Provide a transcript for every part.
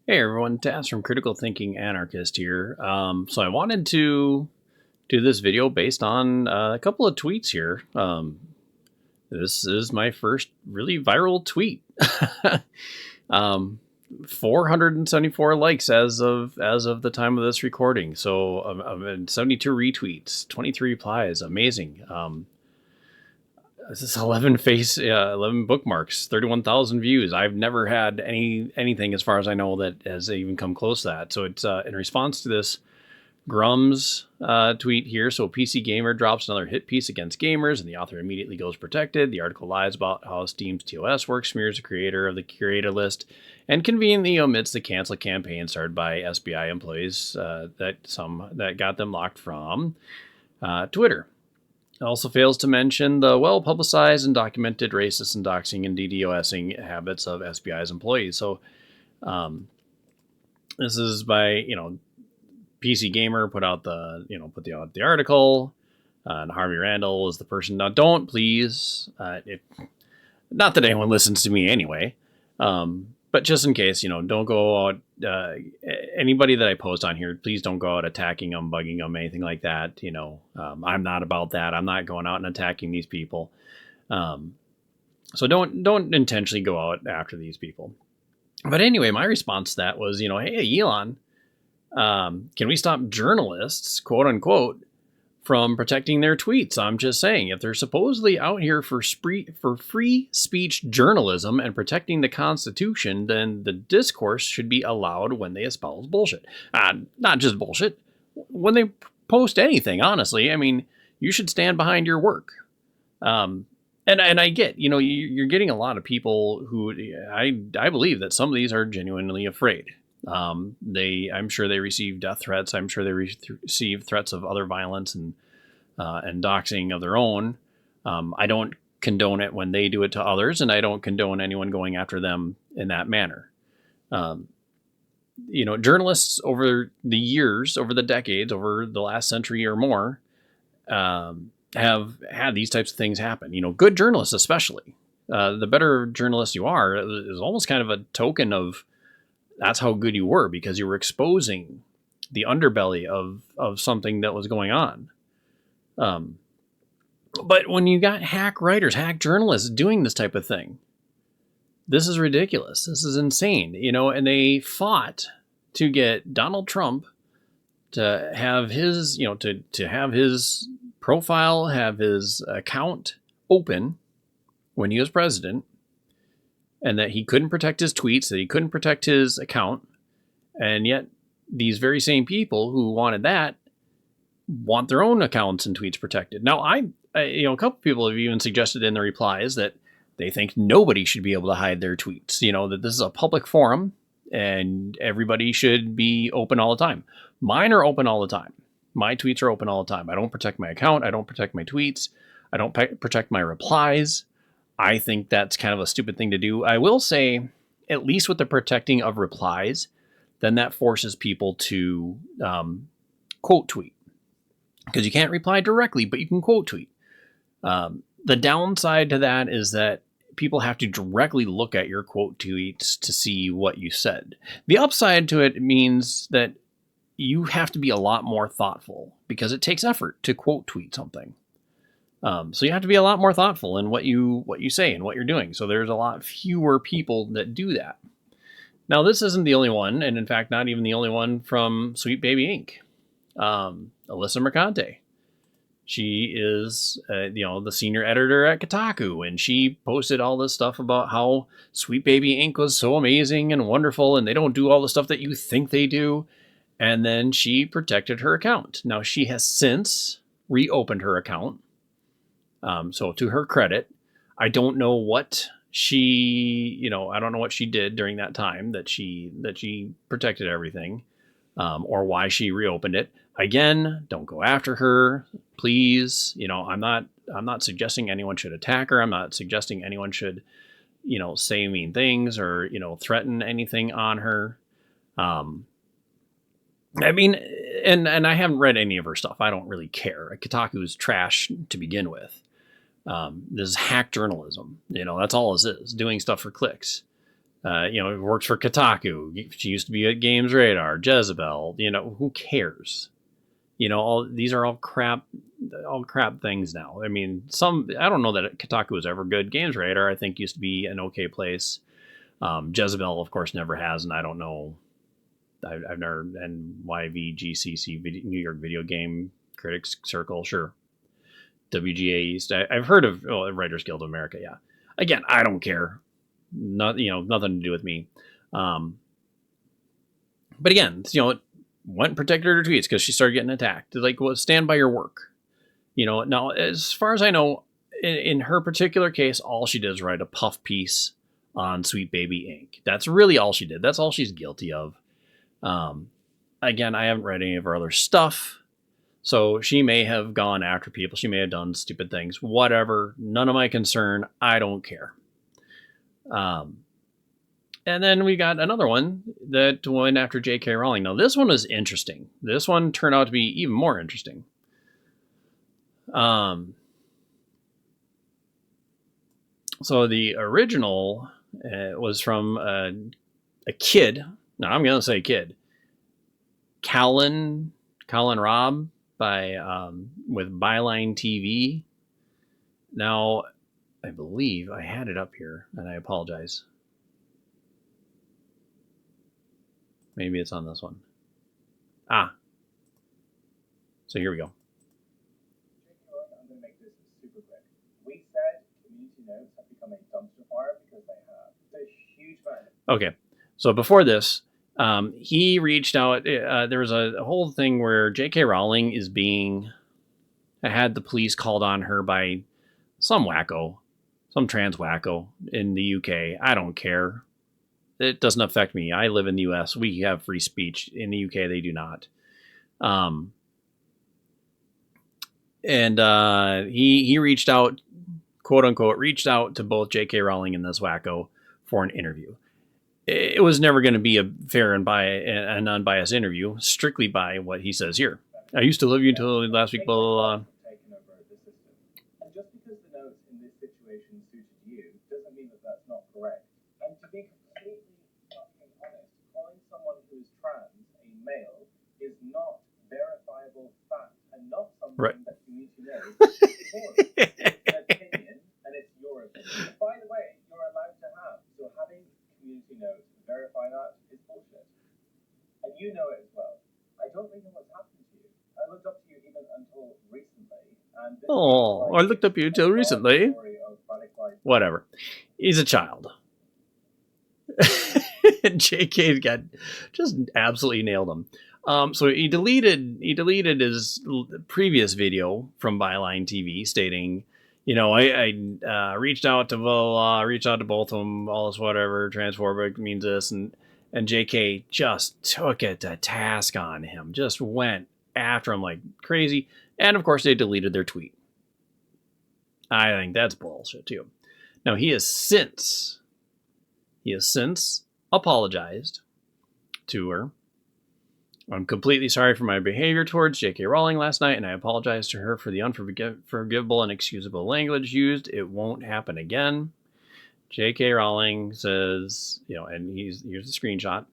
Hey everyone, Taz from Critical Thinking Anarchist here. So I wanted to do this video based on a couple of tweets here. This is my first really viral tweet. um, 474 likes as of the time of this recording. So 72 retweets, 23 replies. Amazing. This is 11 bookmarks, 31,000 views. I've never had anything as far as I know that has even come close to that. So it's in response to this grummz tweet here. So PC Gamer drops another hit piece against gamers, and the author immediately goes protected. The article lies about how Steam's TOS works, smears the creator of the curator list, and conveniently omits the cancel campaign started by SBI employees that got them locked from Twitter. It also fails to mention the well-publicized and documented racist and doxing and DDoSing habits of SBI's employees. So this is by, PC Gamer put out the article, and Harvey Randall is the person. Now, don't please, not that anyone listens to me anyway, but just in case, don't go out, anybody that I post on here, please don't go out attacking them, bugging them, anything like that. I'm not about that. I'm not going out and attacking these people. So don't intentionally go out after these people. But anyway, my response to that was, hey, Elon, can we stop journalists, quote unquote, from protecting their tweets? I'm just saying, if they're supposedly out here for free speech journalism and protecting the Constitution, then the discourse should be allowed when they espouse bullshit. Not just bullshit. When they post anything, honestly, I mean, you should stand behind your work. And I get, you're getting a lot of people who I believe that some of these are genuinely afraid. I'm sure they receive death threats. I'm sure they receive threats of other violence and doxing of their own. I don't condone it when they do it to others, and I don't condone anyone going after them in that manner. Journalists over the years, over the decades, over the last century or more, have had these types of things happen. Good journalists, especially. The better journalist you are, is almost kind of a token of that's how good you were, because you were exposing the underbelly of something that was going on. But when you got hack writers, hack journalists doing this type of thing, this is ridiculous. This is insane, and they fought to get Donald Trump to have his, to have his profile, have his account open when he was president, and that he couldn't protect his tweets, that he couldn't protect his account. And yet these very same people who wanted that want their own accounts and tweets protected. Now, a couple people have even suggested in the replies that they think nobody should be able to hide their tweets, that this is a public forum and everybody should be open all the time. Mine are open all the time. My tweets are open all the time. I don't protect my account. I don't protect my tweets. I don't protect my replies. I think that's kind of a stupid thing to do. I will say, at least with the protecting of replies, then that forces people to quote tweet. Because you can't reply directly, but you can quote tweet. The downside to that is that people have to directly look at your quote tweets to see what you said. The upside to it means that you have to be a lot more thoughtful, because it takes effort to quote tweet something. So you have to be a lot more thoughtful in what you say and what you're doing. So there's a lot fewer people that do that. Now, this isn't the only one, and in fact, not even the only one from Sweet Baby Inc. Alyssa Mercante. She is, the senior editor at Kotaku, and she posted all this stuff about how Sweet Baby Inc. was so amazing and wonderful, and they don't do all the stuff that you think they do. And then she protected her account. Now, she has since reopened her account. So to her credit, I don't know what she, I don't know what she did during that time that she protected everything, or why she reopened it. Again, don't go after her, please. I'm not suggesting anyone should attack her. I'm not suggesting anyone should, say mean things or, threaten anything on her. I mean, and I haven't read any of her stuff. I don't really care. Kotaku is trash to begin with. This is hack journalism. That's all this is, doing stuff for clicks. Works for Kotaku. She used to be at Games Radar, Jezebel. Who cares? All these are all crap things now. I mean, I don't know that Kotaku was ever good. Games Radar, I think, used to be an okay place. Jezebel, of course, never has, and I don't know. I've never, and YVGCC, New York Video Game Critics Circle, sure. WGA East. I've heard of Writers Guild of America, yeah. Again, I don't care. Nothing to do with me. But again, went and protected her tweets because she started getting attacked. Like, well, stand by your work. Now, as far as I know, in her particular case, all she did is write a puff piece on Sweet Baby Inc. That's really all she did. That's all she's guilty of. Again, I haven't read any of her other stuff. So she may have gone after people. She may have done stupid things. Whatever. None of my concern. I don't care. And then we got another one that went after J.K. Rowling. Now, this one is interesting. This one turned out to be even more interesting. So the original was from a kid. Now, I'm going to say kid. Colin Robb with Byline TV. Now, I believe I had it up here, and I apologize. Maybe it's on this one. So here we go. I'm going to make this super quick. We said community notes have become a dumpster fire because they have. It's a huge fan. Okay, so before this, he reached out. There was a whole thing where J.K. Rowling had the police called on her by some wacko, some trans wacko in the UK. I don't care. It doesn't affect me. I live in the US. We have free speech. In the UK, they do not. He reached out, quote unquote, to both J.K. Rowling and this wacko for an interview. It was never going to be a fair and unbiased interview, strictly by what he says here. I used to love you until last week, blah, blah, blah. And just because the notes in this situation suited you doesn't mean that that's not correct. And to be completely fucking honest, calling someone who is trans a male is not verifiable fact and not something that you need to know. It's an opinion, and it's your opinion. By the way, you're allowed to have. So having community notes verify that is bullshit. And you know it as well. I don't really know what's happened to you. I looked up to you even until recently. I looked up to you until recently. Whatever. He's a child. And JK's got just absolutely nailed him. So he deleted his previous video from Byline TV stating, I reached out to reached out to both of them, all this whatever, transphobic means this, and JK just took it to task on him, just went after him like crazy, and of course they deleted their tweet. I think that's bullshit too. Now he has since apologized to her. I'm completely sorry for my behavior towards J.K. Rowling last night, and I apologize to her for the unforgivable and excusable language used. It won't happen again. J.K. Rowling says, and here's the screenshot.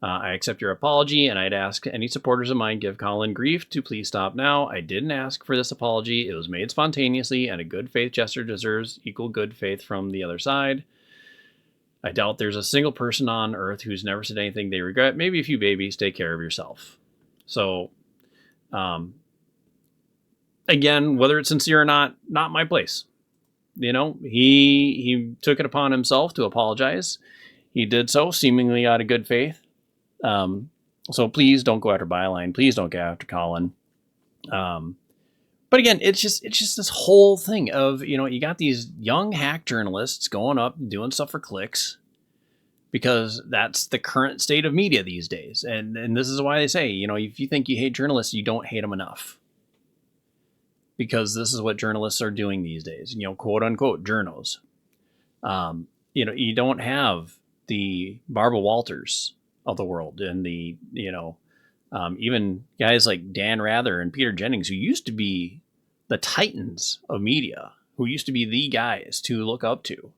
I accept your apology, and I'd ask any supporters of mine give Colin grief to please stop now. I didn't ask for this apology. It was made spontaneously, and a good faith gesture deserves equal good faith from the other side. I doubt there's a single person on earth who's never said anything they regret. Maybe a few babies. Take care of yourself. So, again, whether it's sincere or not my place. He took it upon himself to apologize. He did so seemingly out of good faith. So please don't go after Byline. Please don't go after Colin. But again, it's just this whole thing of, you got these young hack journalists going up and doing stuff for clicks because that's the current state of media these days. And this is why they say, if you think you hate journalists, you don't hate them enough. Because this is what journalists are doing these days, quote unquote, journos. You don't have the Barbara Walters of the world and the, even guys like Dan Rather and Peter Jennings, who used to be the titans of media, who used to be the guys to look up to.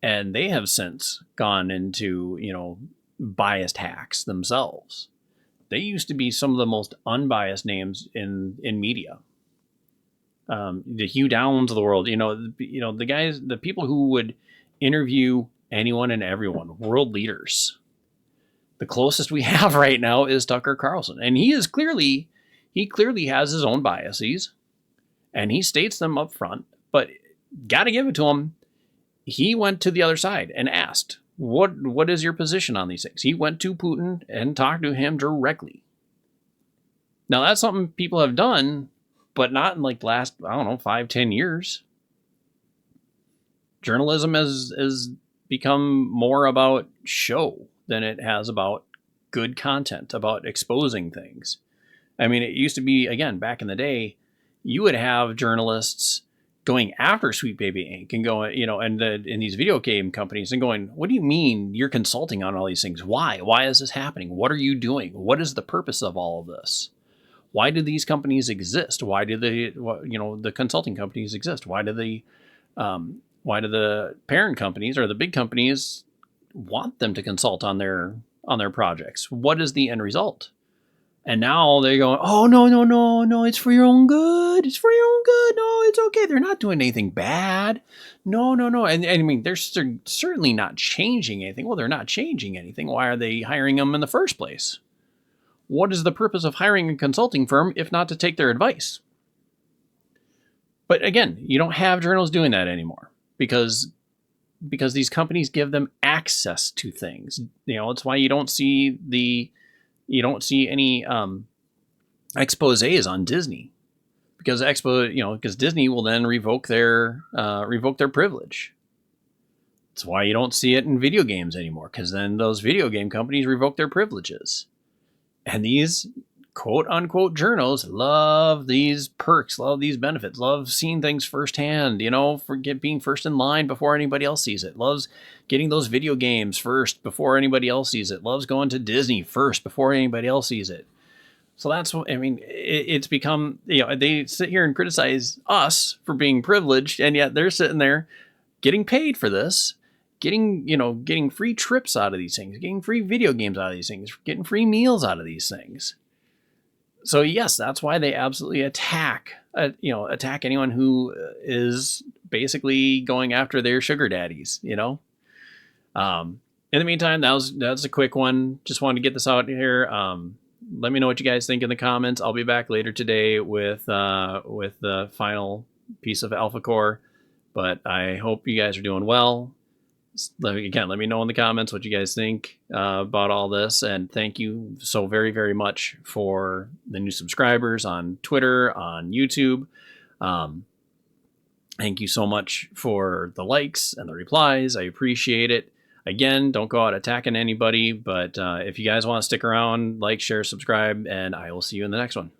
And they have since gone into, biased hacks themselves. They used to be some of the most unbiased names in media. The Hugh Downs of the world, the guys, the people who would interview anyone and everyone, world leaders. The closest we have right now is Tucker Carlson, and he clearly has his own biases, and he states them up front. But got to give it to him. He went to the other side and asked, "What is your position on these things?" He went to Putin and talked to him directly. Now that's something people have done, but not in like the last, 5-10 years. Journalism has become more about show than it has about good content, about exposing things. I mean, it used to be, again, back in the day, you would have journalists going after Sweet Baby Inc. and going, in these video game companies and going, "What do you mean you're consulting on all these things? Why? Why is this happening? What are you doing? What is the purpose of all of this? Why do these companies exist? Why do the consulting companies exist? Why do the parent companies or the big companies want them to consult on their projects? What is the end result?" And now they're going, "Oh, no, it's for your own good. It's for your own good. No, it's okay. They're not doing anything bad. No. And I mean, they're certainly not changing anything. Well, they're not changing anything. Why are they hiring them in the first place? What is the purpose of hiring a consulting firm if not to take their advice?" But again, you don't have journals doing that anymore because these companies give them access to things. It's why you don't see any exposés on Disney, because Disney will then revoke their privilege. That's why you don't see it in video games anymore, because then those video game companies revoke their privileges. And these quote unquote journos love these perks, love these benefits, love seeing things firsthand, being first in line before anybody else sees it, loves getting those video games first before anybody else sees it, loves going to Disney first before anybody else sees it. So that's what, it's become, they sit here and criticize us for being privileged, and yet they're sitting there getting paid for this, getting free trips out of these things, getting free video games out of these things, getting free meals out of these things. So yes, that's why they absolutely attack anyone who is basically going after their sugar daddies. In the meantime, that's a quick one. Just wanted to get this out here. Let me know what you guys think in the comments. I'll be back later today with the final piece of Alpha Core, but I hope you guys are doing well. Let me know in the comments what you guys think about all this, and thank you so very, very much for the new subscribers on Twitter, on YouTube. Thank you so much for the likes and the replies. I appreciate it. Again, don't go out attacking anybody, but if you guys want to stick around, like, share, subscribe, and I will see you in the next one.